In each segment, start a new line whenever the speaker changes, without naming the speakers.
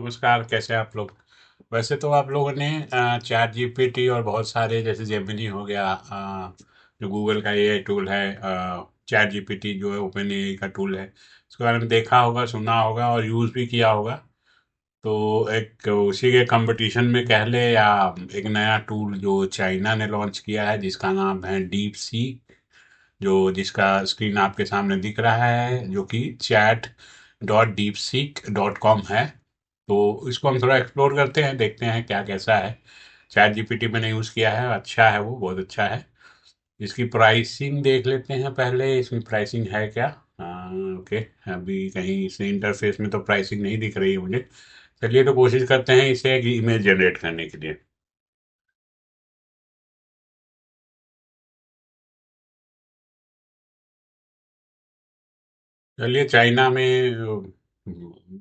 नमस्कार, कैसे हैं आप लोग? वैसे तो आप लोगों ने चैट जीपीटी और बहुत सारे जैसे जेमिनी हो गया, जो गूगल का एआई टूल है, चैट जीपीटी जो है ओपन एआई का टूल है, उसके बारे में देखा होगा, सुना होगा और यूज़ भी किया होगा। तो एक उसी के कंपटीशन में कह ले, या एक नया टूल जो चाइना ने लॉन्च किया है जिसका नाम है डीप सी, जो जिसका स्क्रीन आपके सामने दिख रहा है, जो कि chat.deepseek.com है। तो इसको हम थोड़ा एक्सप्लोर करते हैं, देखते हैं क्या कैसा है। चैट जीपीटी मैंने यूज़ किया है, अच्छा है, वो बहुत अच्छा है। इसकी प्राइसिंग देख लेते हैं पहले, इसमें प्राइसिंग है क्या? ओके, अभी कहीं इस इंटरफेस में तो प्राइसिंग नहीं दिख रही है मुझे। चलिए, तो कोशिश करते हैं इसे एक इमेज जनरेट करने के लिए। चलिए, चाइना में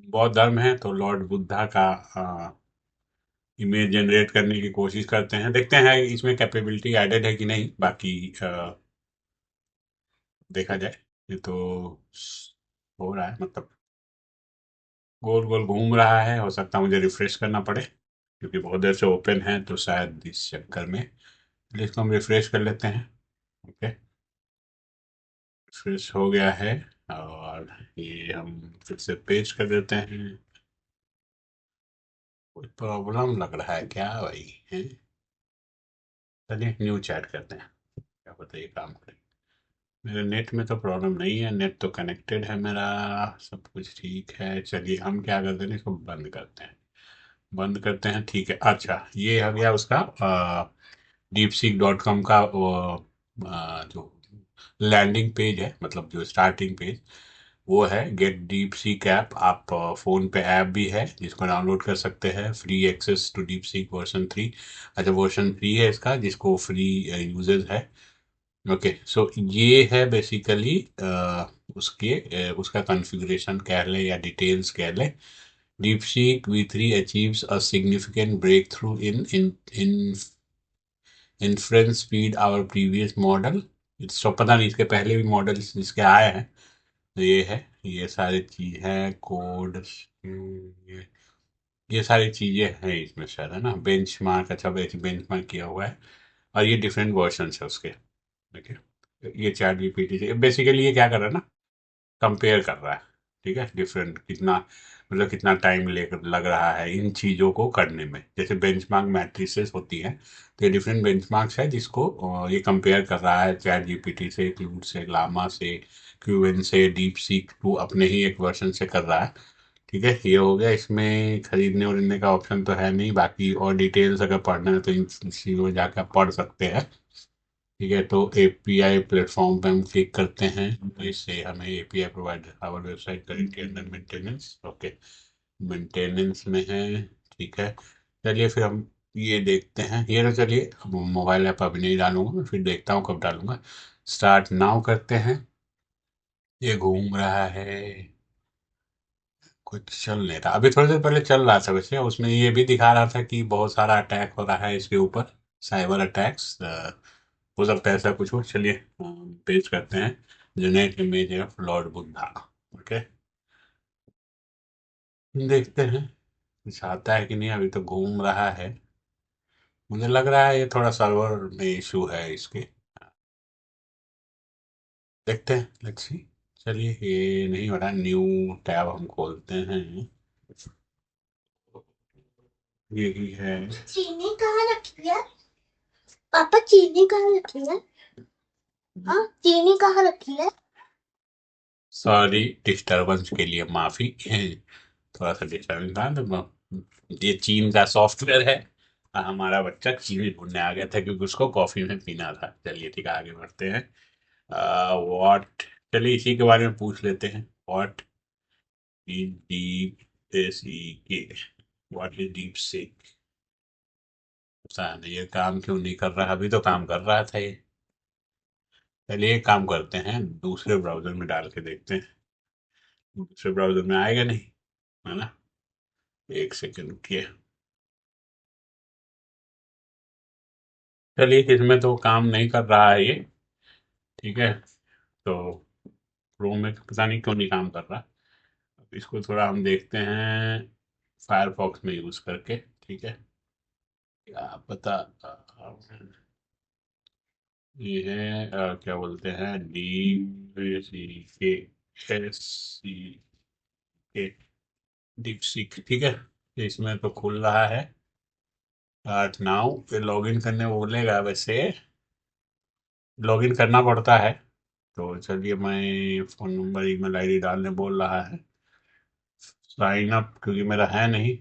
बौद्ध धर्म है तो लॉर्ड बुद्धा का इमेज जनरेट करने की कोशिश करते हैं, देखते हैं इसमें कैपेबिलिटी एडेड है कि नहीं। बाकी देखा जाए। ये तो हो रहा है, मतलब गोल गोल घूम रहा है। हो सकता है मुझे रिफ्रेश करना पड़े, क्योंकि बहुत देर से ओपन है, तो शायद इस चक्कर में। चलिए, इसको हम रिफ्रेश कर लेते हैं। ओके, रिफ्रेश हो गया है। और ये हम फिर से पेज कर देते हैं। कोई प्रॉब्लम लग रहा है क्या भाई? है? चलिए, न्यू चैट करते हैं, क्या पता ये काम करे। मेरे नेट में तो प्रॉब्लम नहीं है, नेट तो कनेक्टेड है मेरा, सब कुछ ठीक है। चलिए, हम क्या करते हैं, इसको बंद करते हैं। बंद करते हैं, ठीक है। अच्छा, ये आ गया उसका deepseek.com का वो, जो लैंडिंग पेज है, मतलब जो स्टार्टिंग पेज, वो है गेट डीप सीक ऐप। आप फ़ोन पे ऐप भी है जिसको डाउनलोड कर सकते हैं, free access to DeepSeek version 3। अच्छा, वर्जन 3 है इसका, जिसको फ्री यूजेस है। ओके, सो ये है बेसिकली उसके उसका कॉन्फ़िगरेशन कह लें या डिटेल्स कह लें। DeepSeek V3 achieves a significant breakthrough in inference speed our previous model। तो पता नहीं इसके पहले भी मॉडल्स जिसके आए हैं। तो ये है, ये सारी चीज है, कोड, ये सारी चीजें हैं इसमें शायद, है ना? बेंचमार्क, अच्छा बेंचमार्क किया हुआ है। और ये डिफरेंट वर्जन है उसके। देखिए, ये चैट जीपीटी से बेसिकली ये क्या कर रहा है ना, कंपेयर कर रहा है। ठीक है, डिफरेंट कितना, मतलब कितना टाइम ले लग रहा है इन चीज़ों को करने में। जैसे बेंचमार्क मैट्रिसेस होती हैं, तो ये डिफरेंट बेंचमार्क्स है जिसको ये कंपेयर कर रहा है चैट जीपीटी से, क्लूड से, लामा से, क्यूएन से, डीप सीक टू अपने ही एक वर्जन से कर रहा है। ठीक है, ये हो गया। इसमें खरीदने उरीदने का ऑप्शन तो है नहीं, बाकी और डिटेल्स अगर पढ़ना है तो इन चीज़ों में जाकर पढ़ सकते हैं। ठीक है, तो एपीआई प्लेटफॉर्म पे हम क्लिक करते हैं, तो इससे हमें API provide our website currently under maintenance. Okay, maintenance में है। ठीक है, चलिए फिर हम ये देखते हैं। ये तो चलिए, अब मोबाइल ऐप अभी नहीं डालूंगा, फिर देखता हूँ कब डालूंगा। स्टार्ट नाउ करते हैं। ये घूम रहा है, कुछ चल नहीं रहा। अभी थोड़ी देर पहले चल रहा था, वैसे उसमें ये भी दिखा रहा था कि बहुत सारा अटैक हो रहा है इसके ऊपर, साइबर अटैक्स। हो सकता है ऐसा कुछ हो। चलिए, पेश करते हैं generate image of Lord Buddha. Okay, देखते हैं कुछ आता है कि नहीं। अभी तो घूम रहा है, मुझे लग रहा है ये थोड़ा सर्वर में इशू है इसके। देखते हैं, लेट्स सी। चलिए, ये नहीं हो रहा, न्यू टैब हम खोलते हैं। यही है।
चीनी कहाँ रखी है? पापा चीनी कहाँ रखी है? हाँ, चीनी कहाँ रखी है?
सॉरी, डिस्टरबेंस के लिए माफी। थोड़ा सा डिस्टर्बेंस था तो ये चीन का सॉफ्टवेयर है। हमारा बच्चा चीनी ढूंढने आ गया था, क्योंकि उसको कॉफी में पीना था। चलिए, ठीक है, आगे बढ़ते हैं। व्हाट, चलिए इसी के बारे में पूछ लेते हैं। व्हाट इज डीप के, व्हाट इज डीप सीक? पता नहीं ये काम क्यों नहीं कर रहा, अभी तो काम कर रहा था ये। चलिए, एक काम करते हैं, दूसरे ब्राउजर में डाल के देखते हैं। दूसरे ब्राउजर में आएगा नहीं, है ना? एक सेकंड रुकिए। चलिए, इसमें तो काम नहीं कर रहा है ये। ठीक है, तो क्रोम में पता नहीं क्यों नहीं काम कर रहा। अब इसको थोड़ा हम देखते हैं। फायरफॉक्स में यूज़ करके, ठीक है। क्या पता ये है क्या बोलते हैं, के डीप सीक, ठीक है। तो इसमें तो खुल रहा है। आज नाउ पे लॉगिन करने बोलेगा, वैसे लॉगिन करना पड़ता है। तो चलिए, मैं फ़ोन नंबर ईमेल आईडी डालने बोल रहा है। साइन अप क्योंकि मेरा है नहीं,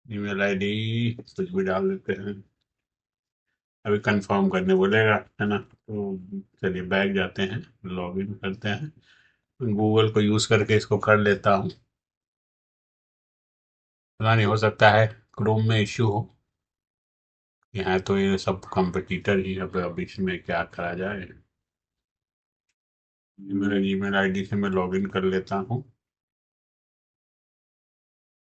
ईमेल आईडी कुछ भी डाल देते हैं। अभी कंफर्म करने बोलेगा, है ना। तो चलिए बैग जाते हैं, लॉगिन करते हैं। गूगल को यूज़ करके इसको कर लेता हूँ। पता नहीं, हो सकता है क्रोम में इश्यू हो। यहाँ तो ये सब कंपटीटर ही है, अब इसमें क्या करा जाए। मेरे ईमेल आईडी से मैं लॉगिन कर लेता हूँ,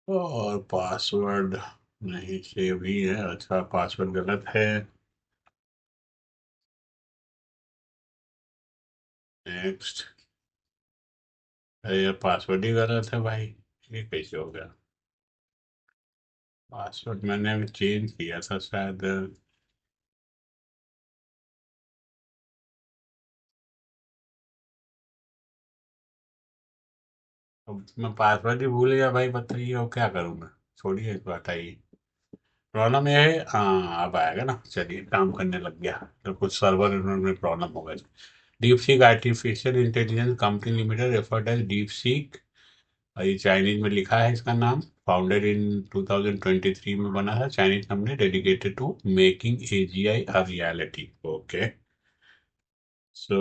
और पासवर्ड नहीं सेव ही है। अच्छा, पासवर्ड गलत है। नेक्स्ट। अरे यार, पासवर्ड ही गलत है भाई, ये कैसे हो गया। पासवर्ड मैंने अभी चेंज किया था शायद। अब मैं पासवर्ड ही भूल गया भाई, बताइए अब क्या करूँ मैं। छोड़िए इस बात, आइए। प्रॉब्लम ये है, हाँ अब आएगा ना। चलिए, काम करने लग गया। तो कुछ सर्वर में प्रॉब्लम हो गई। DeepSeek artificial intelligence company limited referred as DeepSeek, और ये चाइनीज में लिखा है इसका नाम। फाउंडेड इन 2023 में बना था। Chinese company dedicated to making AGI a reality. Okay, so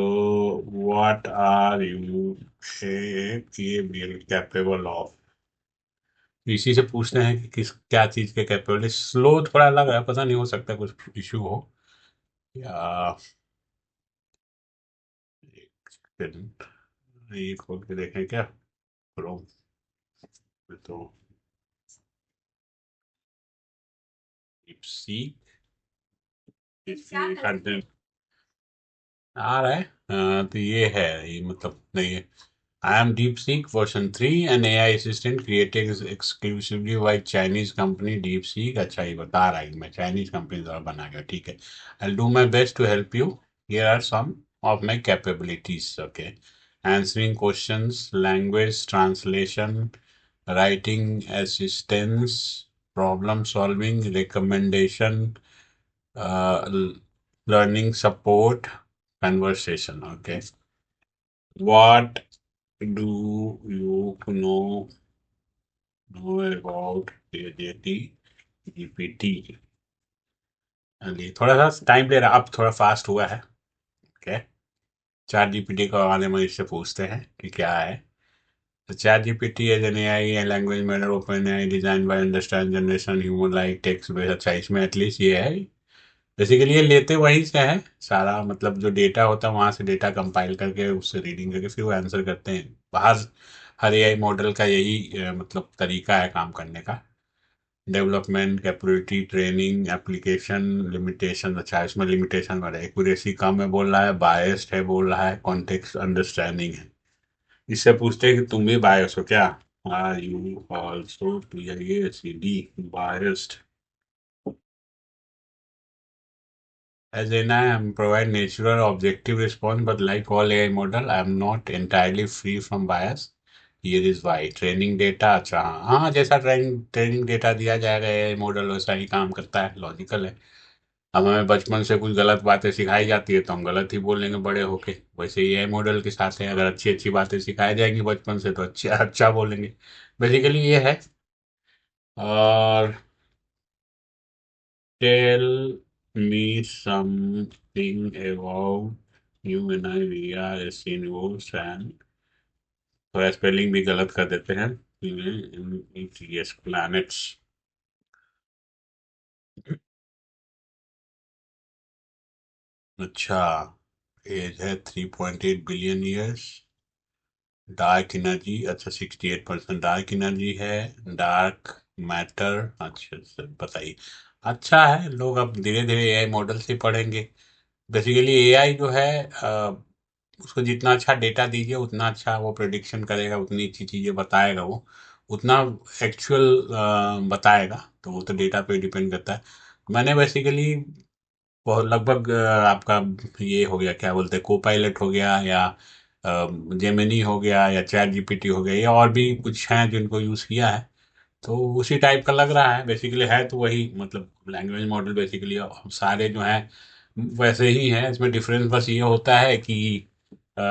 what are you capable of. इसी से पूछते हैं कि किस क्या चीज़ के कैपेबल है। स्लो थोड़ा लग रहा है, पता नहीं, हो सकता है कुछ इशू हो, या एक सेकंड, ये खोल के देखें क्या, क्रोम में। तो डीपसीक कंटेंट आ रहा है। तो ये है, ये मतलब नहीं है। I am DeepSeek version 3, an AI assistant created exclusively by Chinese company DeepSeek। अच्छा, ये बता रहा है कि मैं चाइनीज कंपनी द्वारा बना गया, ठीक है। I'll do my best to help you. Here are some of my capabilities. Okay, answering questions, language translation, writing assistance, problem solving, recommendation, learning support, conversation. Okay, what do you know about AJT GPT? चलिए, थोड़ा सा time ले रहा, अब थोड़ा fast हुआ है। Okay, chat GPT को आने में इससे पूछते हैं कि क्या है। तो chat GPT as an AI and language model, open AI design by understand generation human like text base. अच्छा, इसमें एटलीस्ट ये है, बेसिकली ये लेते वहीं से है सारा, मतलब जो डेटा होता है वहां से डेटा कंपाइल करके उससे रीडिंग करके फिर वो आंसर करते हैं बाहर। हर एआई मॉडल का यही मतलब तरीका है काम करने का। Development capability, training, application, limitation. अच्छा, इसमें लिमिटेशन वाला एक्यूरेसी कम है बोल रहा है, बायस्ड है बोल रहा है, कॉन्टेक्स्ट अंडरस्टैंडिंग है। इससे पूछते हैं कि तुम भी बायस हो क्या। Are you also clear C D biased. As in, I am provide natural objective response, but like all AI model, I am not entirely free from bias. Here is why. Training data, अच्छा हाँ हाँ, जैसा training data दिया जाएगा AI model वैसा ही काम करता है, लॉजिकल है। अब हमें बचपन से कुछ गलत बातें सिखाई जाती है तो हम गलत ही बोलेंगे बड़े होके। वैसे ही एआई मॉडल के साथ है, अगर अच्छी अच्छी बातें सिखाई जाएंगी बचपन से तो अच्छा अच्छा बोलेंगे। बेसिकली ये है। और tell me something about you and I. We are a universe and थोड़ा स्पेलिंग भी गलत कर देते हैं। Yes, planets. अच्छा, एज है 3.8 बिलियन ईयर्स। डार्क एनर्जी, अच्छा 68% डार्क एनर्जी है। डार्क मैटर, अच्छा बताइए। अच्छा है, लोग अब धीरे धीरे एआई मॉडल से पढ़ेंगे। बेसिकली एआई जो है, उसको जितना अच्छा डेटा दीजिए उतना अच्छा वो प्रिडिक्शन करेगा, उतनी अच्छी चीज़ें बताएगा वो। उतना एक्चुअल बताएगा, तो वो तो डेटा पे डिपेंड करता है। मैंने बेसिकली बहुत लगभग आपका ये हो गया, क्या बोलते हैं, को पायलट हो गया, या जेमिनी हो गया, या चैट जीपीटी हो गया, या और भी कुछ हैं जिनको यूज़ किया है। तो उसी टाइप का लग रहा है, बेसिकली है तो वही, मतलब लैंग्वेज मॉडल बेसिकली सारे जो हैं वैसे ही हैं। इसमें डिफरेंस बस ये होता है कि अ,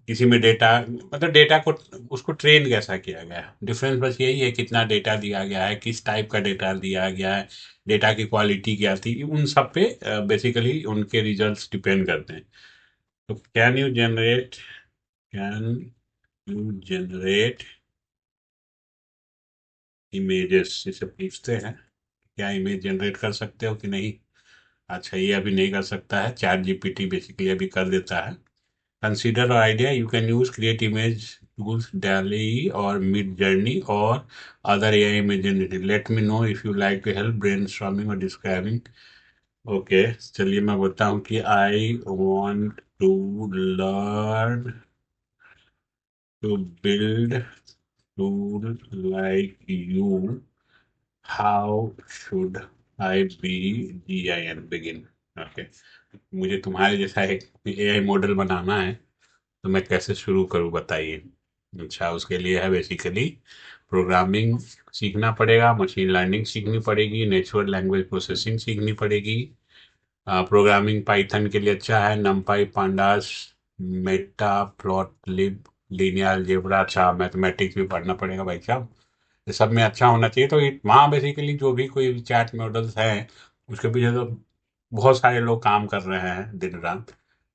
किसी में डेटा, मतलब डेटा को, उसको ट्रेन कैसा किया गया है, डिफरेंस बस यही है, कितना डेटा दिया गया है, किस टाइप का डेटा दिया गया है, डेटा की क्वालिटी क्या थी, उन सब पे बेसिकली उनके रिजल्ट्स डिपेंड करते हैं। तो कैन यू जनरेट इमेजेस, इसे पूछते हैं, क्या इमेज जनरेट कर सकते हो कि नहीं। अच्छा, ये अभी नहीं कर सकता है, चैट जीपीटी बेसिकली अभी कर देता है। कंसीडर और idea, you can use create image tools DALL-E और मिड जर्नी और other AI image. Let me know if you like to help brainstorming और डिस्क्राइबिंग। ओके, चलिए मैं बोलता हूँ कि I want to learn to build tool like you, how should I be G I N begin. Okay, मुझे तुम्हारे जैसा एक एआई मॉडल बनाना है, तो मैं कैसे शुरू करूँ बताइए। अच्छा, उसके लिए है बेसिकली प्रोग्रामिंग सीखना पड़ेगा, मशीन लर्निंग सीखनी पड़ेगी, नेचुरल लैंग्वेज प्रोसेसिंग सीखनी पड़ेगी। प्रोग्रामिंग पाइथन के लिए अच्छा है, नमपाई, पांडास, मेटा प्लॉट लिब, लीनियर अलजेब्रा। अच्छा, मैथमेटिक्स भी पढ़ना पड़ेगा भाई साहब, ये सब में अच्छा होना चाहिए। तो वहाँ बेसिकली जो भी कोई चैट मॉडल्स हैं, उसके पीछे तो बहुत सारे लोग काम कर रहे हैं दिन रात।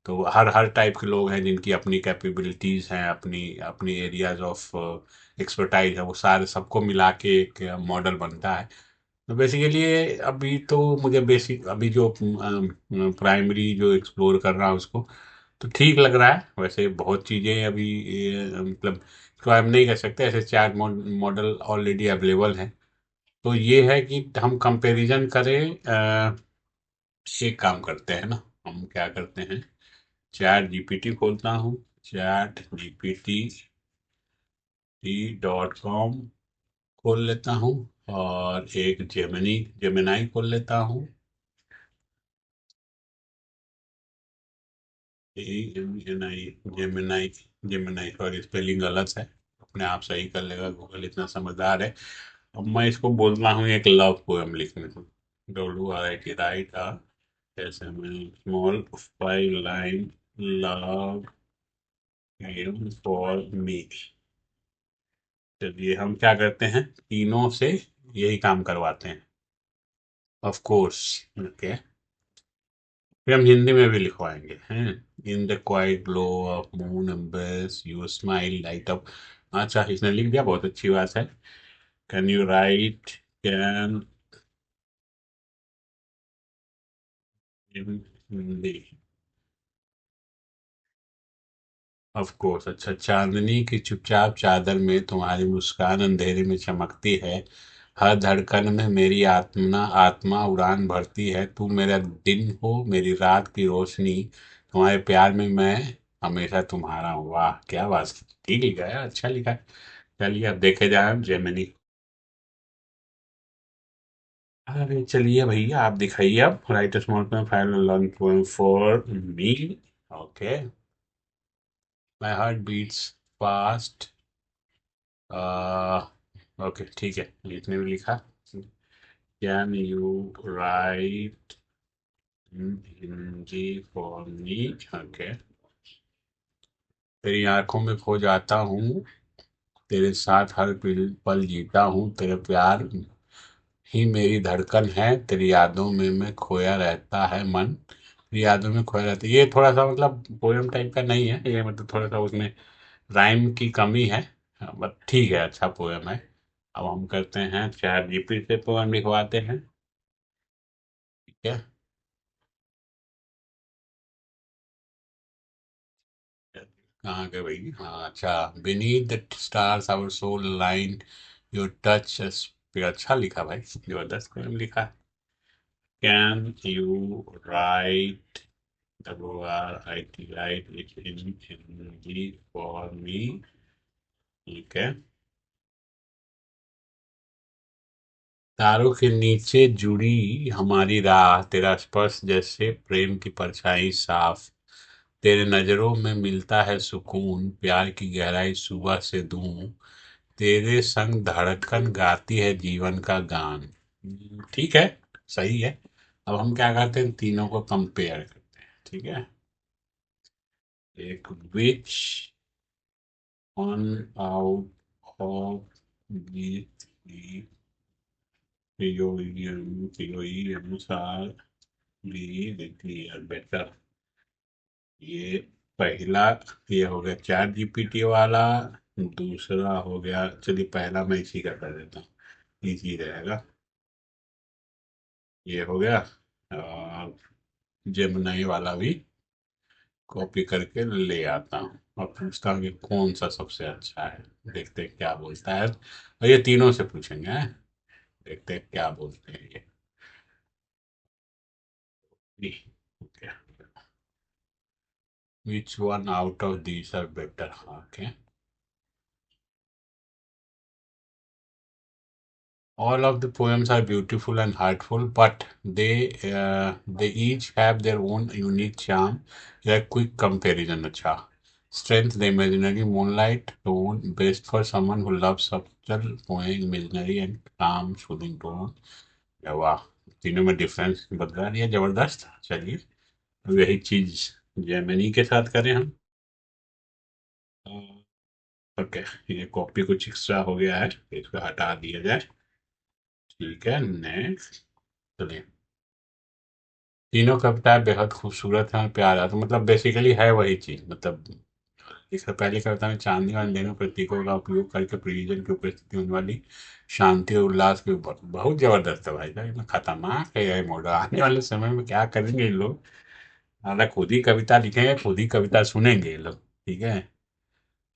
तो हर हर टाइप के लोग हैं जिनकी अपनी कैपेबिलिटीज़ हैं, अपनी अपनी एरियाज ऑफ एक्सपर्टाइज है, वो सारे सबको मिला के एक मॉडल बनता है। तो बेसिकली अभी तो मुझे बेसिक अभी जो प्राइमरी जो एक्सप्लोर कर रहा हूँ उसको, तो ठीक लग रहा है। वैसे बहुत चीज़ें अभी मतलब इसको हम नहीं कर सकते, ऐसे चार मॉडल ऑलरेडी अवेलेबल हैं। तो ये है कि हम कंपैरिजन करें। एक काम करते हैं ना, हम क्या करते हैं, चैट जीपीटी खोलता हूँ, chatgpt.com खोल लेता हूँ, और एक जेमिनाई खोल लेता हूँ। Gemini, Gemini, Gemini, sorry spelling गलत है, अपने आप सही कर लेगा, गूगल इतना समझदार है। अब मैं इसको बोलता हूँ एक लव पोएम लिखने को, WRIT, राइट ऐसे में small 5 line love poem for मी। चलिए हम क्या करते हैं, तीनों से यही काम करवाते हैं, ऑफ कोर्स। ओके, फिर हम हिंदी में भी लिखवाएंगे हैं। In the quite glow of moon embrace you smile light up. अच्छा, इसने लिख दिया, बहुत अच्छी बात है। Can you right, can in Hindi, of course. अच्छा, चांदनी की चुपचाप चादर में तुम्हारी मुस्कान अंधेरे में चमकती है, हर धड़कन में मेरी आत्मा आत्मा उड़ान भरती है, तू मेरा दिन हो मेरी रात की रोशनी, तुम्हारे प्यार में मैं हमेशा तुम्हारा हूँ। वाह क्या बात है, ठीक लिखा है, अच्छा लिखा है। चलिए अब देखे जाए हम जेमिनी। अरे चलिए भैया, आप दिखाइए अब, राइट स्मॉल में file learn poem for me. Okay, my heart beats fast. Okay ठीक है, इसने भी लिखा। Can you write Hindi for me. Okay, तेरी आंखों में खो जाता हूँ, तेरे साथ हर पल पल जीता हूँ, तेरे प्यार ही मेरी धड़कन है, तेरी यादों में मैं खोया रहता है मन, तेरी यादों में खोया रहता है। ये थोड़ा सा मतलब पोएम टाइप का नहीं है ये, मतलब थोड़ा सा उसमें राइम की कमी है, बट ठीक है, अच्छा पोएम है। अब हम करते हैं, चैट जीपीटी से पोएम लिखवाते हैं। ठीक है, कहाँ गए भाई, हाँ अच्छा, beneath the stars our soul line, your touch, अच्छा लिखा भाई, जबरदस्त पोएम लिखा। Can you write, WRIT, write it in Hindi for me. ठीक है, तारों के नीचे जुड़ी हमारी राह, तेरा स्पर्श जैसे प्रेम की परछाई साफ, तेरे नजरों में मिलता है सुकून, प्यार की गहराई सुबह से दूं, तेरे संग धड़कन गाती है जीवन का गान। ठीक है, सही है। अब हम क्या करते हैं, तीनों को कंपेयर करते हैं, ठीक है। एक विच one out of these theory अनुसार भी क्लियर बेटर। ये पहला, ये हो गया चैट जीपीटी वाला। दूसरा हो गया, चलिए पहला मैं इसी का कर देता हूँ, इजी रहेगा। ये हो गया। जेमिनाई वाला भी कॉपी करके ले आता हूँ और पूछता हूँ कि कौन सा सबसे अच्छा है। देखते हैं क्या बोलता है, और ये तीनों से पूछेंगे, हैं? देखते हैं क्या बोलते हैं ये। Okay, which one out of these are better. Okay, all of the poems are beautiful and heartful, but they each have their own unique charm. A quick comparison, अच्छा। Strength, the imaginary moonlight tone, best for someone who loves subtle poem, imaginary and calm, soothing tone। वाह, तीनों में difference बता दिया, जबरदस्त। चलिए, अब यही चीज जेमिनी के साथ करें हम। ओके, ये कॉपी कुछ एक्स्ट्रा हो गया है, इसको हटा दिया जाए। ठीक है, नेक्स्ट। चलिए, तीनों कविताएं बेहद खूबसूरत हैं और प्यार आता, मतलब बेसिकली है वही चीज, मतलब इससे पहली कविता में चांदनी और अंधेरों प्रतीकों का उपयोग करके प्रियजन की उपस्थिति होने वाली शांति और उल्लास के ऊपर, बहुत जबरदस्त है भाई साहब, इसमें खतरनाक है ये मॉडल। आने वाले समय में क्या करेंगे ये लोग, हालांकि खुद ही कविता लिखेंगे, खुद ही कविता सुनेंगे ये लोग। ठीक है,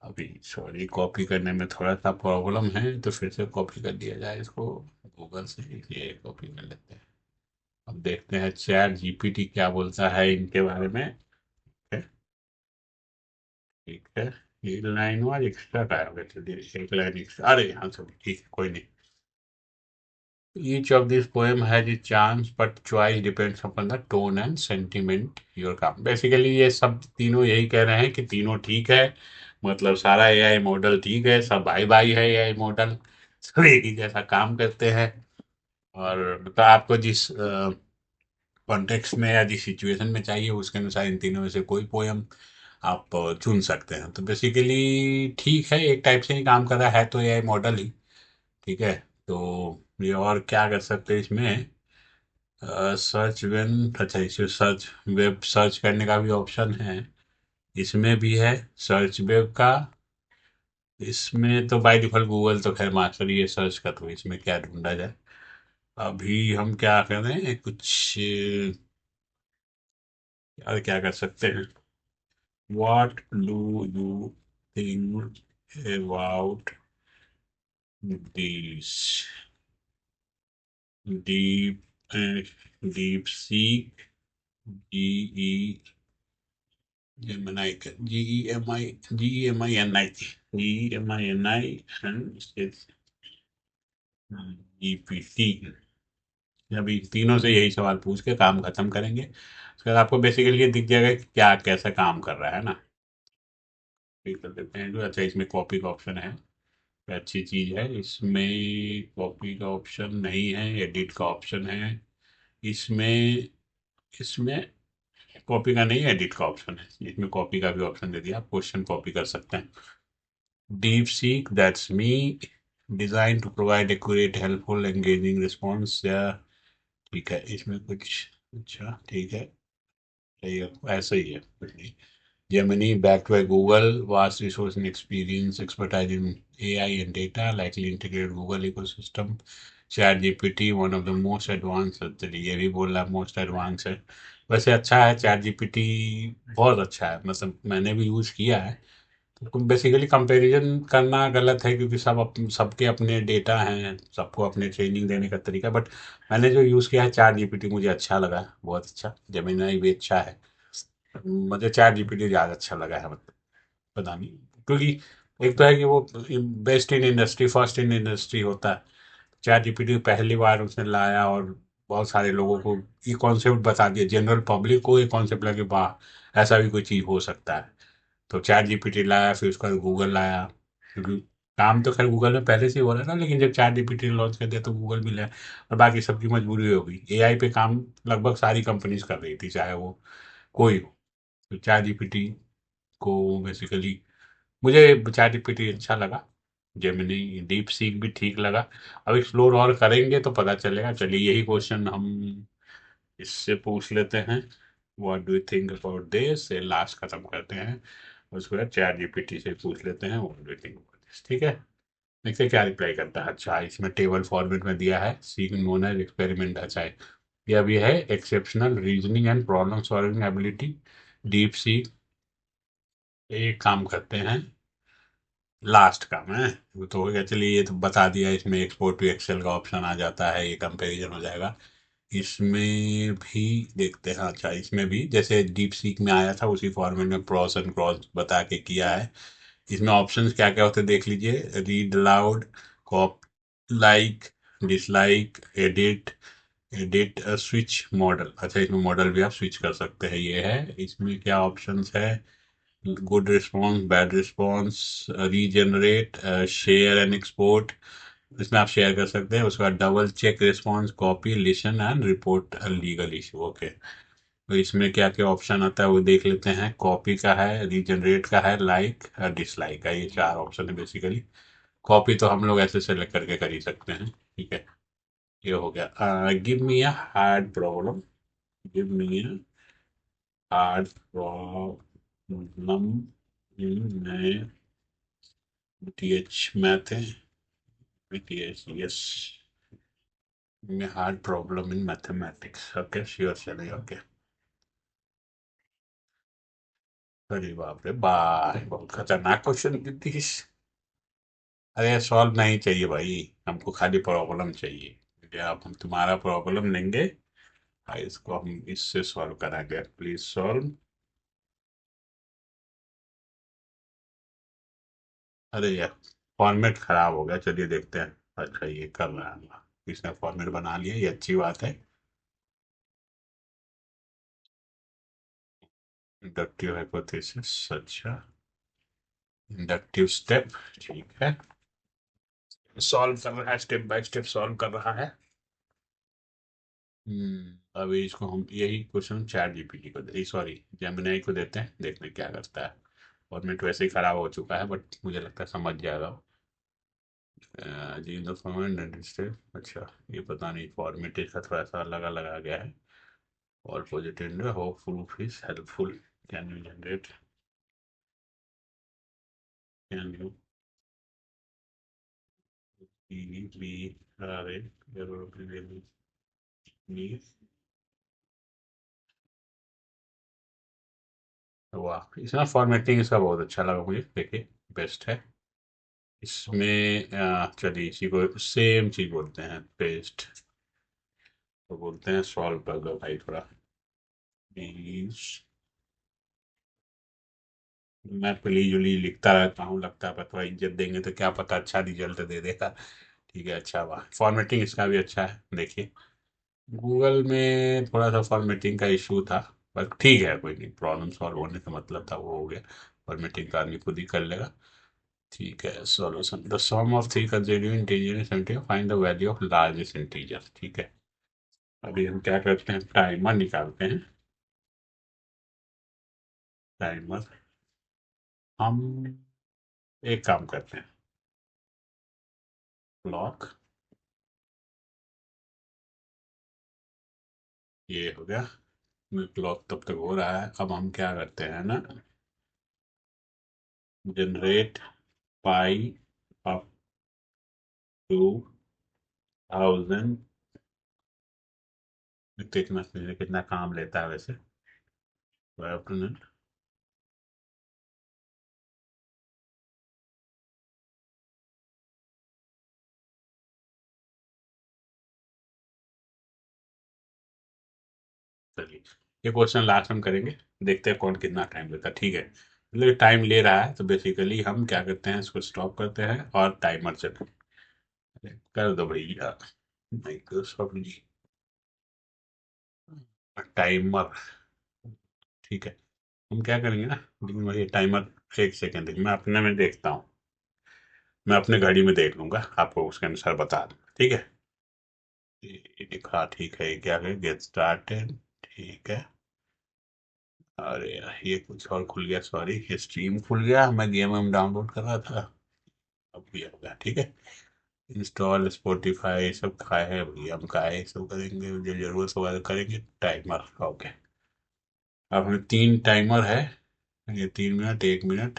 अभी सॉरी, कॉपी करने में थोड़ा सा प्रॉब्लम है, तो फिर से कॉपी कर दिया जाए इसको गूगल से, ये कॉपी कर लेते हैं। अब देखते हैं चैट जीपीटी क्या बोलता है इनके बारे में। ठीक है, ये लाइन वाइज एक्स्ट्रा का है, चलिए एक लाइन एक्स्ट्रा, अरे यहाँ से ठीक है, कोई नहीं। Each of these poem has its charms, but choice depends upon the tone and sentiment your काम। बेसिकली ये सब तीनों यही कह रहे हैं कि तीनों ठीक है, मतलब सारा एआई मॉडल ठीक है, सब भाई भाई है एआई मॉडल, सब एक ही जैसा काम करते हैं। और मतलब आपको जिस कॉन्टेक्स्ट में या जिस सिचुएशन में चाहिए उसके अनुसार इन तीनों में से कोई पोयम आप चुन सकते हैं। तो बेसिकली ठीक है, एक टाइप से ही काम कर रहा है तो एआई मॉडल ही। ठीक है, तो ये और क्या कर सकते हैं इसमें, सर्च वेन, अच्छा इसमें सर्च, वेब सर्च करने का भी ऑप्शन है, इसमें भी है सर्च वेब का। इसमें तो बाय डिफॉल्ट गूगल तो खैर मास्टर ये सर्च का, तो इसमें क्या ढूंढा जाए। अभी हम क्या करें, कुछ यार क्या कर सकते हैं, what do you think about this deep DeepSeek, जी Gemini, Gemini and it's GPT। अभी तीनों से यही सवाल पूछ के काम खत्म करेंगे, उसके बाद आपको बेसिकली ये दिख जाएगा कि क्या कैसा काम कर रहा है ना। ठीक कर देते हैं, अच्छा इसमें कॉपी का ऑप्शन है, तो अच्छी चीज़ है। इसमें कॉपी का ऑप्शन नहीं है, एडिट का ऑप्शन है। इसमें इसमें कॉपी का नहीं, एडिट का ऑप्शन है, इसमें कॉपी का भी ऑप्शन दे दिया, आप क्वेश्चन कॉपी कर सकते हैं। DeepSeek, that's me, designed to provide accurate, helpful, engaging response। या ठीक है, इसमें कुछ, अच्छा ठीक है, सही है, ऐसा ही है कुछ नहीं। Gemini, backed by Google, vast resource and experience, expertise in AI and data, likely integrated Google ecosystem। ChatGPT, one of the most advanced, चलिए ये भी बोल रहा है मोस्ट एडवांस है। वैसे अच्छा है चैट जीपीटी, बहुत अच्छा है, मतलब मैंने भी यूज़ किया है। बेसिकली कंपैरिजन करना गलत है, क्योंकि सबके अपने डेटा हैं, सबको अपने ट्रेनिंग देने का तरीका, बट मैंने जो यूज़ किया है चैट जीपीटी मुझे अच्छा लगा, बहुत अच्छा। जेमिनी भी अच्छा है, मुझे चैट जीपीटी ज़्यादा अच्छा लगा है, मतलब पता नहीं, क्योंकि एक तो है कि वो best in industry, first in industry होता है, चैट जीपीटी पहली बार उसने लाया और बहुत सारे लोगों को ये कॉन्सेप्ट बता दिया, जनरल पब्लिक को ये कॉन्सेप्ट लगे वाह ऐसा भी कोई चीज़ हो सकता है। तो चैट जीपीटी लाया, फिर उसका गूगल लाया, क्योंकि काम तो खैर गूगल में पहले से ही हो रहा था, लेकिन जब चैट जीपीटी लॉन्च कर दिया तो गूगल भी लाया। और बाकी सबकी मजबूरी हो गई, एआई पे काम लगभग सारी कंपनीज कर रही थी, चाहे वो कोई हो। तो चैट जीपीटी को बेसिकली मुझे चैट जीपीटी अच्छा लगा, जेमिनी डीप सीक भी ठीक लगा। अब एक्सप्लोर और करेंगे तो पता चलेगा। चलिए यही क्वेश्चन हम इससे पूछ लेते हैं, what do you think about this, से लास्ट खत्म करते हैं। उसके बाद चैट जीपीटी से पूछ लेते हैं what do you think about this, ठीक है। देखते हैं क्या रिप्लाई करता है। अच्छा, इसमें टेबल फॉर्मेट में दिया है, सीक नोन एज एक्सपेरिमेंट। अच्छा है, यह भी है exceptional reasoning and problem solving ability, deep seek. एक काम करते हैं, लास्ट काम है वो तो हो गया। चलिए ये तो बता दिया, इसमें एक्सपोर्ट टू एक्सेल का ऑप्शन आ जाता है, ये कंपैरिजन हो जाएगा। इसमें भी देखते हैं। अच्छा, इसमें भी जैसे डीप सीक में आया था उसी फॉर्मेट में प्रॉस एंड क्रॉस बता के किया है। इसमें ऑप्शंस क्या क्या होते हैं देख लीजिए, read aloud, copy, like, dislike, edit, edit switch model. अच्छा, इसमें मॉडल भी आप स्विच कर सकते हैं, ये है। इसमें क्या ऑप्शंस है, good response, bad response, regenerate, share and export. इसमें आप शेयर कर सकते हैं। उसके बाद double check response, copy, listen and report legal issue. Okay, तो इसमें क्या क्या ऑप्शन आता है वो देख लेते हैं। कॉपी का है, रीजनरेट का है, लाइक, डिसलाइक का, ये चार ऑप्शन है बेसिकली। कॉपी तो हम लोग ऐसे सेलेक्ट करके कर ही सकते हैं, ठीक है। ये हो गया। Give me a hard problem, give me a hard problem in TH math है, टीएच यस, में hard problem in mathematics. Okay sure, चलिए ओके। अरे बाप रे बाप, बहुत खतरनाक क्वेश्चन दिस। अरे सॉल्व नहीं चाहिए भाई, हमको खाली प्रॉब्लम चाहिए, ठीक है। आप हम तुम्हारा प्रॉब्लम लेंगे और इसको हम इससे सॉल्व कराएंगे। Please solve. अरे यार, फॉर्मेट खराब हो गया, चलिए देखते हैं। अच्छा, ये कर रहा है, इसने फॉर्मेट बना लिया, ये अच्छी बात है। इंडक्टिव हाइपोथेसिस, अच्छा, इंडक्टिव स्टेप, ठीक है। सॉल्व कर रहा है, स्टेप बाय स्टेप सॉल्व कर रहा है। अभी इसको हम यही क्वेश्चन चैट जीपीटी को सॉरी जेमिनी को देते हैं, देखते हैं क्या करता है। फॉर्मेट वैसे ही खराब हो चुका है, बट मुझे लगता है समझ जाएगा वो। जी द फॉर्मेट स्टेप, अच्छा, ये पता नहीं फॉर्मेट इसका थोड़ा सा अलग अलग आ गया है। और positive hope proof is helpful, can you generate, can you be R A वाह, इसमें फॉर्मेटिंग इसका बहुत अच्छा लगा मुझे, देखिए बेस्ट है। इसमें चलिए इसी को सेम चीज बोलते हैं, पेस्ट, तो बोलते हैं सॉल्व कर दो भाई थोड़ा प्लीज। मैं प्लीज उलीज लिखता रहता हूँ, लगता है पर थोड़ा इज्जत देंगे तो क्या पता अच्छा रिजल्ट दे देगा। ठीक है, अच्छा वाह, फॉर्मेटिंग इसका भी अच्छा है देखिए। गूगल में थोड़ा सा फॉर्मेटिंग का इशू था, पर ठीक है कोई नहीं, प्रॉब्लम सॉल्व होने का मतलब था वो हो गया। फॉर्मेटिंग का आदमी खुद ही कर लेगा। ठीक है, solution, the sum of three consecutive integer seventy, find the value of largest integer, ठीक है। अभी हम क्या करते हैं, टाइमर निकालते हैं। टाइमर, हम एक काम करते हैं, क्लॉक, ये हो गया। क्लॉक तब तक हो रहा है, अब हम क्या करते हैं ना, जनरेट पाई अप टू 1000। कितना कितना काम लेता है वैसे, 12 मिनट। चलिए ये क्वेश्चन लास्ट हम करेंगे, देखते हैं कौन कितना टाइम लेता है, ठीक है। मतलब टाइम ले रहा है तो बेसिकली हम क्या करते हैं, इसको स्टॉप करते हैं और टाइमर चल कर दो भैया। माइक्रोसॉफ्ट जी टाइमर। ठीक है, हम क्या करेंगे ना, लेकिन वही टाइमर 1 सेकेंड मैं अपने में देखता हूँ। मैं अपने घड़ी में देख लूंगा, आपको उसके अनुसार बता दूंगा, ठीक है। ये लिखा, ठीक है, ये क्या है, गेट स्टार्टेड। ठीक है। अरे यार, ये कुछ और खुल गया, सॉरी, ये स्ट्रीम खुल गया, मैं गेम हम डाउनलोड कर रहा था। अब भी हो गया, ठीक है। इंस्टॉल स्पॉटिफाई सब खाए है भैया, हम खाए सब करेंगे, जो जरूरत होगा तो करेंगे। Timer, okay. अब हमें 3 टाइमर है, ये 3 मिनट, 1 मिनट,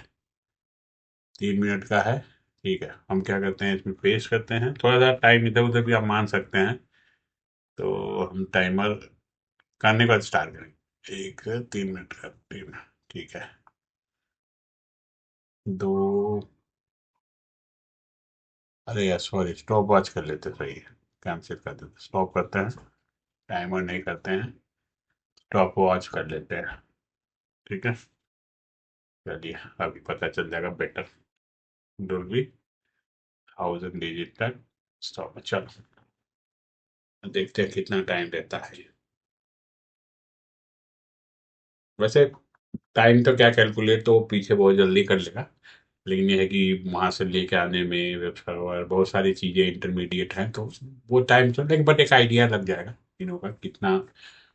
3 मिनट का है। ठीक है, हम क्या करते हैं, इसमें पेस्ट करते हैं, थोड़ा सा टाइम इधर उधर भी आप मान सकते हैं। तो हम टाइमर करने के बाद स्टार्ट करेंगे। 3 मिनट का 3 मिनट, ठीक है। 2, अरे यार सॉरी, स्टॉप वॉच कर लेते, सही है, कैंसिल कर देते, स्टॉप करते हैं, टाइमर नहीं करते हैं, स्टॉप वॉच कर लेते हैं। ठीक है, चलिए, अभी पता चल जाएगा बेटर। डोल्बी 1000 डिजिट तक स्टॉप, चलो देखते हैं कितना टाइम लेता है ये। वैसे टाइम तो क्या कैलकुलेट, तो वो पीछे बहुत जल्दी कर लेगा, लेकिन ये है कि वहां से लेके आने में वेब सर्वर बहुत सारी चीजें इंटरमीडिएट हैं, तो वो टाइम तो लेकिन, बट एक आइडिया लग जाएगा तीनों का कितना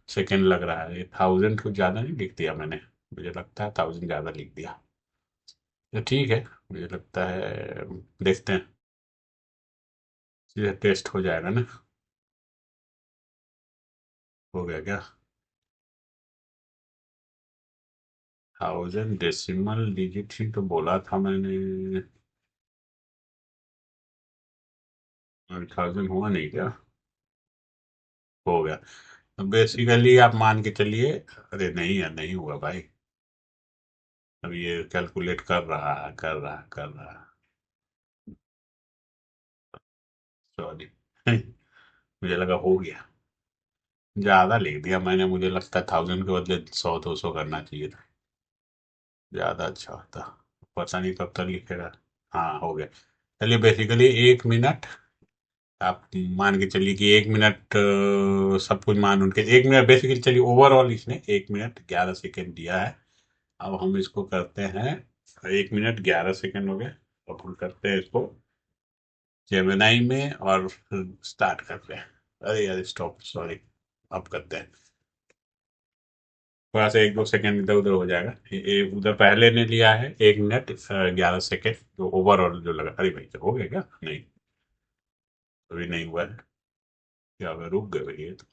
सेकेंड लग रहा है। ये 1000 कुछ ज़्यादा नहीं लिख दिया मैंने, मुझे लगता है 1000 ज़्यादा लिख दिया। तो ठीक है, मुझे लगता है देखते हैं, सीधे टेस्ट हो जाएगा ना। हो गया क्या? 1000 डेसिमल डिजिट ही तो बोला था मैंने। 1000 हुआ नहीं क्या? हो गया। तो बेसिकली आप मान के चलिए, अरे नहीं यार, नहीं हुआ भाई। अब ये कैलकुलेट कर रहा है, कर रहा है, कर रहा है, सॉरी। मुझे लगा हो गया, ज़्यादा लिख दिया मैंने, मुझे लगता है 1000 के बदले 100 200 करना चाहिए था, ज़्यादा अच्छा होता। पता नहीं कब तक लिखेगा। हाँ, हो गया। चलिए, बेसिकली 1 मिनट, आप मान के चलिए कि 1 मिनट, सब कुछ मान उनके 1 मिनट, बेसिकली चलिए ओवरऑल इसने 1 मिनट 11 सेकेंड दिया है। अब हम इसको करते हैं, 1 मिनट 11 सेकेंड हो गए। अब हम करते हैं इसको जेमिनाई में और स्टार्ट करते हैं। अरे यार स्टॉप, सॉरी, अब करते हैं, थोड़ा सा 1 2 सेकेंड इधर उधर हो जाएगा। उधर पहले ने लिया है 1 मिनट 11 सेकेंड, जो ओवरऑल जो लगा। अरे भाई, हो गया क्या? नहीं, अभी नहीं हुआ है। क्या हुआ, रुक गए भाई, ये तो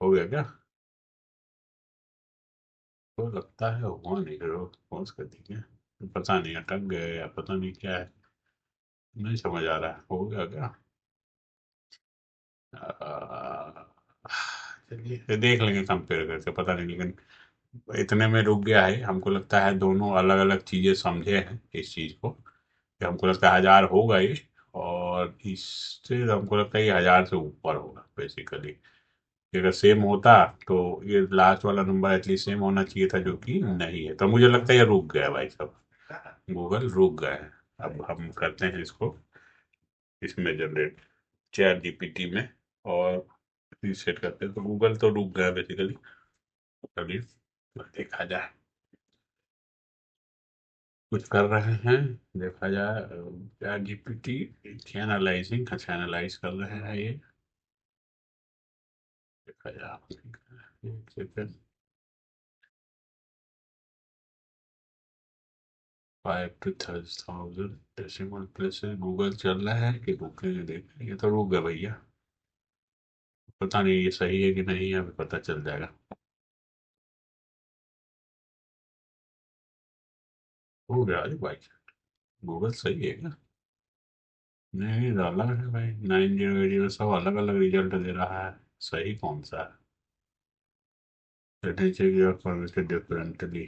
हो गया क्या? तो लगता है हुआ नहीं, करो पॉज कर दीजिए। पता नहीं, अटक गए या पता नहीं क्या है, नहीं समझ आ रहा है, हो गया क्या? आ, चलिए देख लेंगे कंपेयर करके, पता नहीं, लेकिन इतने में रुक गया है। हमको लगता है दोनों अलग अलग चीजें समझे हैं इस चीज को, कि हमको लगता है 1000 होगा ये, और इससे हमको लगता है ये 1000 से ऊपर होगा बेसिकली। अगर सेम होता तो ये लास्ट वाला नंबर एटलीस्ट सेम होना चाहिए था, जो कि नहीं है, तो मुझे लगता है ये रुक गया भाई सब, गूगल रुक गए हैं। अब हम करते हैं इसको, इसमें जनरेट, चैट जीपीटी में, और रीसेट करते हैं, तो गूगल तो रुक गया बेसिकली। चलिए देखा जाए, कुछ कर रहे हैं, देखा जाए। चैट जीपीटी एनालाइजिंग, अच्छा एनालाइज कर रहे हैं ये, देखा जाए। एक सेकंड, 5 to 10,000 डेसिमल प्लेस है, गूगल चल रहा है कि रुके हैं, देख ये तो रुक गया भैया। पता नहीं ये सही है कि नहीं है, अभी पता चल जाएगा। हो गया, अरे भाई, गूगल सही है क्या? नहीं, अलग है भाई, 9080 सब अलग अलग रिजल्ट दे रहा है, सही कौन सा है? नीचे की ओर फॉर्मेटेड डिफरेंटली,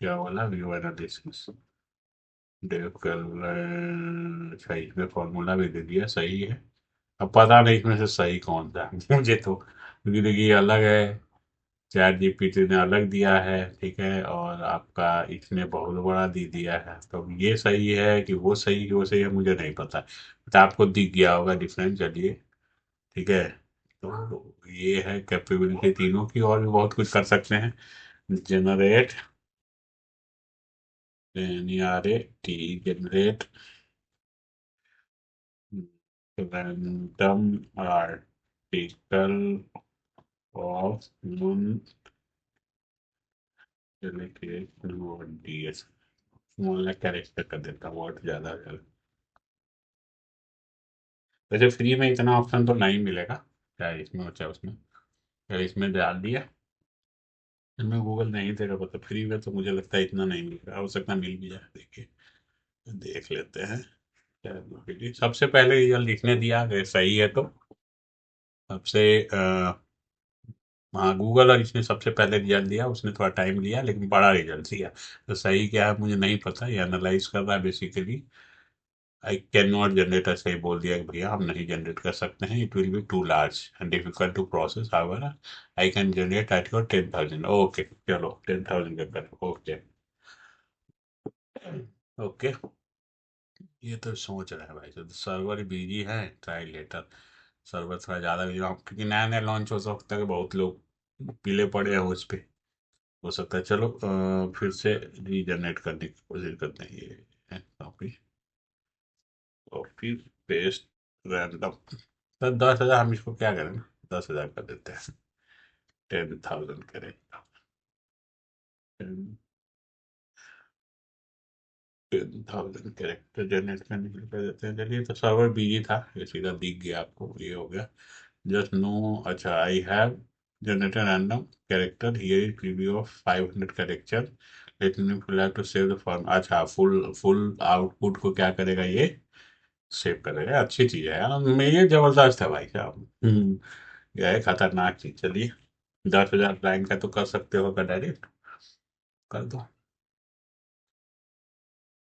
क्या वाला व्यू एनालिसिस, डेव कर, अच्छा इसमें फॉर्मूला भी दे दिया, सही है। अब पता नहीं इसमें से सही कौन सा है मुझे तो, क्योंकि देखिए ये अलग है, चैट जीपीटी ने अलग दिया है, ठीक है, और आपका इसने बहुत बड़ा दे दिया है। तो ये सही है कि वो सही, कि वो सही है, मुझे नहीं पता। तो आपको दिख गया होगा डिफरेंस, चलिए ठीक है। तो ये है कैपेबिलिटी तीनों की, और भी बहुत कुछ कर सकते हैं। Generate, NERAT, generate random article of non DS, small character कर देता हूँ, वर्ड ज़्यादा है। वैसे फ्री में इतना ऑप्शन तो नहीं मिलेगा, चाहे इसमें हो चाहे उसमें। अगर इसमें डाल दिया, इसमें गूगल नहीं देगा, मतलब फ्री में तो मुझे लगता है इतना नहीं मिलेगा, हो सकता है मिल भी जाए। देखिए, देख लेते हैं। सबसे पहले ये लिखने दिया, अगर सही है तो सबसे हाँ, गूगल और इसने सबसे पहले रिजल्ट दिया, उसने थोड़ा टाइम लिया लेकिन बड़ा रिजल्ट दिया। तो सही क्या है मुझे नहीं पता, ये एनालाइज कर रहा है basically. I can not generate, ऐसे ही बोल दिया कि भैया हम नहीं जनरेट कर सकते हैं, it will be too large and difficult to process, however I can generate at your 10,000। Okay, चलो 10,000 का कर, ओके। ओके, ये तो सोच रहा है भाई, तो सर्वर बिजी है, ट्राई लेटर। सर्वर थोड़ा ज़्यादा बिजी, क्योंकि नया नया लॉन्च हो सकता है कि बहुत लोग पीले पड़े हैं उस पर, हो सकता है। चलो फिर से रीजनरेट करने की कोशिश करते हैं। ये है कॉपी, कॉपी पेस्ट, रैंडम। तो 10,000 हम इसको क्या करें, 10,000 कर देते हैं, 10,000 करें। 10,000 कैरेक्टर जनरेट करने के लिए कर देते हैं। चलिए, तो सर्वर बिजी था, ये सीधा दिख गया आपको, ये हो गया। जस्ट नो, अच्छा, I have generated random character, here is preview of 500 character, let me fill have to save the form. अच्छा, फुल फुल आउटपुट को क्या करेगा ये, सेव करेगा। अच्छी चीज़ है यार, ये जबरदस्त है भाई साहब। यह है खतरनाक चीज़। चलिए, 10,000 लाइन का तो कर सकते हो, का डायरेक्ट कर दो।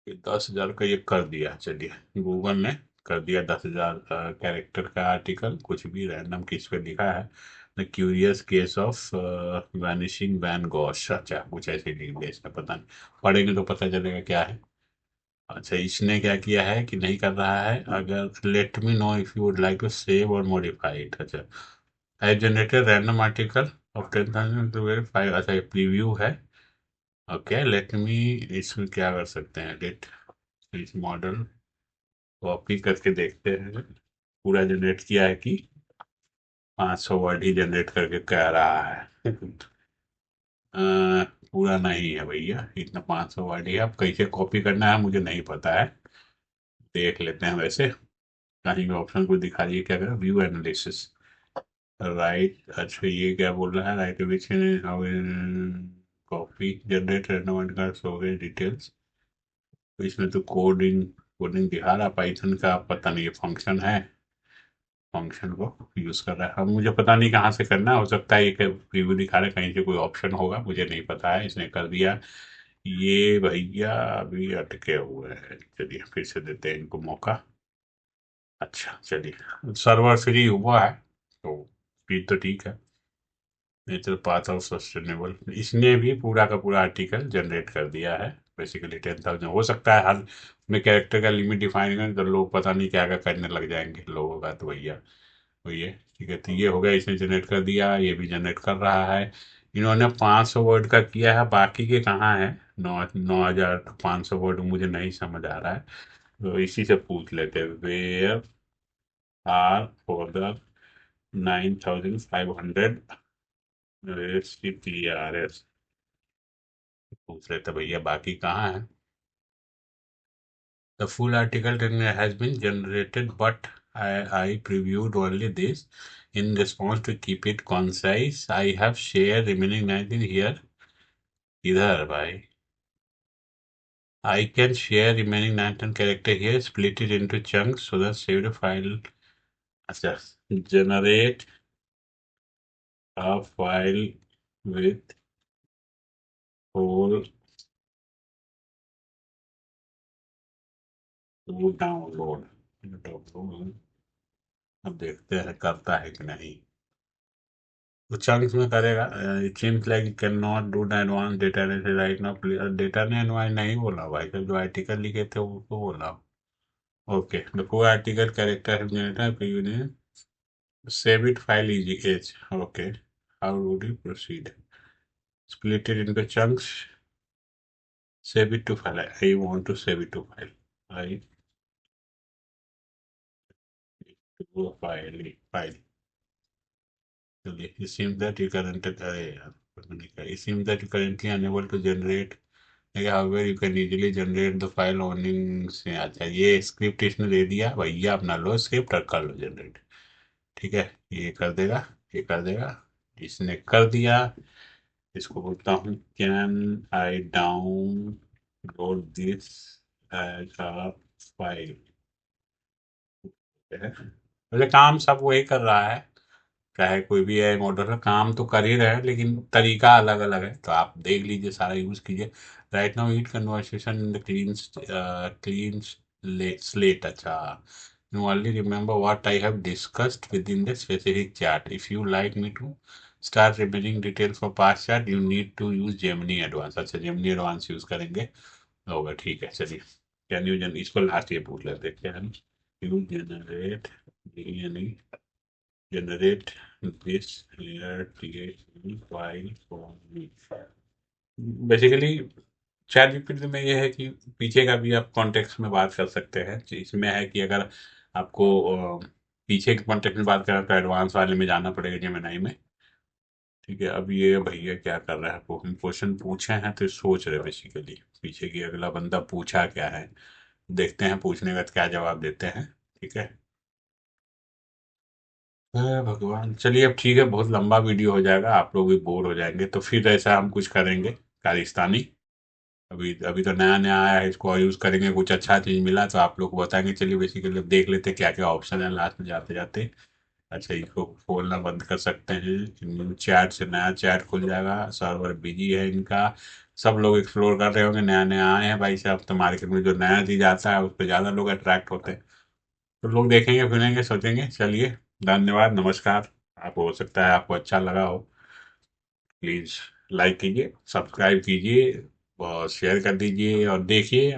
ये 10,000 का ये कर दिया, चलिए गूगल ने कर दिया 10,000 कैरेक्टर का आर्टिकल, कुछ भी रैंडम किस पे लिखा है, the curious case of vanishing Van Gogh. अच्छा, कुछ ऐसे ही लिख दिया इसने, पता नहीं, पढ़ेंगे तो पता चलेगा क्या है। अच्छा, इसने क्या किया है कि नहीं कर रहा है, अगर let me know if you would like to save और मॉडिफाई इट। अच्छा, I generated random article of 10,000 to verify. अच्छा, ये प्रीव्यू है। ओके, लेट मी, इसमें क्या कर सकते हैं, लेट इस मॉडल कॉपी करके देखते हैं, पूरा जनरेट किया है कि 500 वर्ड ही जनरेट करके कह रहा है। अ, पूरा नहीं है भैया, इतना 500 वर्ड ही है। अब कैसे कॉपी करना है मुझे नहीं पता है, देख लेते हैं। वैसे कहीं भी ऑप्शन को दिखा दिए, क्या करें, व्यू एनालिसिस, राइट। अच्छा, ये क्या बोल रहा है, right which copy generate renovate हो गए डिटेल्स। तो इसमें तो कोडिंग कोडिंग दिखा रहा, पाइथन का पता नहीं, ये फंक्शन है, फंक्शन को यूज कर रहा है। अब मुझे पता नहीं कहाँ से करना है, हो सकता है ये प्रीव्यू दिखा रहा है, कहीं से कोई ऑप्शन होगा, मुझे नहीं पता है, इसने कर दिया। ये भैया अभी अटके हुए हैं, चलिए फिर से देते हैं इनको मौका। अच्छा, चलिए सर्वर फ्री हुआ है, तो स्पीड तो ठीक है। नेचर पाथ ऑफ सस्टेनेबल, इसने भी पूरा का पूरा आर्टिकल जनरेट कर दिया है। बेसिकली 10,000 हो सकता है, हर में कैरेक्टर का लिमिट डिफाइन करें तो लोग पता नहीं क्या क्या करने लग जाएंगे लोगों का, तो भैया वही है, ठीक है। तो ये हो गया, इसने जनरेट कर दिया, ये भी जनरेट कर रहा है। इन्होंने 500 वर्ड का किया है, बाकी के कहाँ है, 9,500 वर्ड, मुझे नहीं समझ आ रहा है। तो इसी से पूछ लेते हैं, वेयर आर फॉर 9,500 CPRS, पूछ लेते भैया बाकी कहाँ है। The full article has been generated, but I previewed only this in response to keep it concise. I have shared remaining 19 here. इधर भाई, I can share remaining 19 character here, split it into chunks so that saved file. अच्छा, generate a file with whole to download. अब देखते हैं करता है कि नहीं। तो चंक्स में करेगा। It seems like can not do the advance data analysis right now. Data ने एडवांस नहीं बोला भाई, तो जो आर्टिकल लिखे थे उसको बोला। Okay, the core article character generator save it file easy age. Okay, how would you proceed? Split it into chunks. Save it to file. I want to save it to file. I to file. It seems that you currently it seems that you currently unable to generate. However, you can easily generate the file owning से। अच्छा, ये script इसने दे दिया भैया, अपना लो script और कर लो generate. ठीक है, ये कर देगा, ये कर देगा। इसने कर दिया। इसको बोलता हूँ can I download this as a file. वैसे काम सब वही कर रहा है, चाहे कोई भी एआई मॉडल है, काम तो कर ही रहे हैं, लेकिन तरीका अलग अलग है। तो आप देख लीजिए, सारा यूज कीजिए। Right now it conversation in the clean slate. अच्छा, you only remember what I have discussed with in the specific chat. If you like me to start remaining detail for past chat, you need to use Gemini advance. अच्छा, Gemini advance use करेंगे, होगा। ठीक है, चलिए। Can you जन इसको last ये पूछ लेते हैं, can you generate generate this here TXT file for me। Basically chat GPT में ये है कि पीछे का भी आप कॉन्टेक्स्ट में बात कर सकते हैं। इसमें है कि अगर आपको पीछे के कॉन्टेक्स्ट में बात करें तो एडवांस वाले में जाना पड़ेगा, जेमिनाई में। ठीक है, अब ये भैया क्या कर रहा है, आपको हम क्वेश्चन पूछे हैं तो सोच रहे बेसिकली पीछे की अगला बंदा पूछा क्या है। देखते हैं पूछने का क्या जवाब देते हैं। ठीक है। हे भगवान, चलिए अब ठीक है, बहुत लंबा वीडियो हो जाएगा, आप लोग भी बोर हो जाएंगे, तो फिर ऐसा हम कुछ करेंगे खालिस्तानी। अभी अभी तो नया नया आया है, इसको यूज़ करेंगे, कुछ अच्छा चीज़ मिला तो आप लोग को बताएंगे। चलिए बेसिकली अब देख लेते हैं क्या क्या ऑप्शन है लास्ट में जाते जाते। अच्छा, इसको खोलना बंद कर सकते हैं, चैट से नया चैट खुल जाएगा, सर्वर बिजी है इनका। सब लोग एक्सप्लोर कर रहे होंगे, नया नया आए हैं भाई साहब, तो मार्केट में जो नया चीज़ आता है उस पर ज़्यादा लोग अट्रैक्ट होते हैं। तो लोग देखेंगे फिरेंगे सोचेंगे। चलिए, धन्यवाद, नमस्कार। आप हो सकता है आपको अच्छा लगा हो, प्लीज़ लाइक कीजिए, सब्सक्राइब कीजिए और शेयर कर दीजिए, और देखिए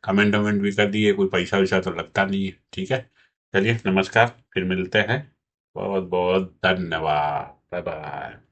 कमेंट वमेंट भी कर दीजिए, कोई पैसा वैसा तो लगता नहीं है। ठीक है, चलिए नमस्कार, फिर मिलते हैं। बहुत बहुत धन्यवाद, बाय बाय।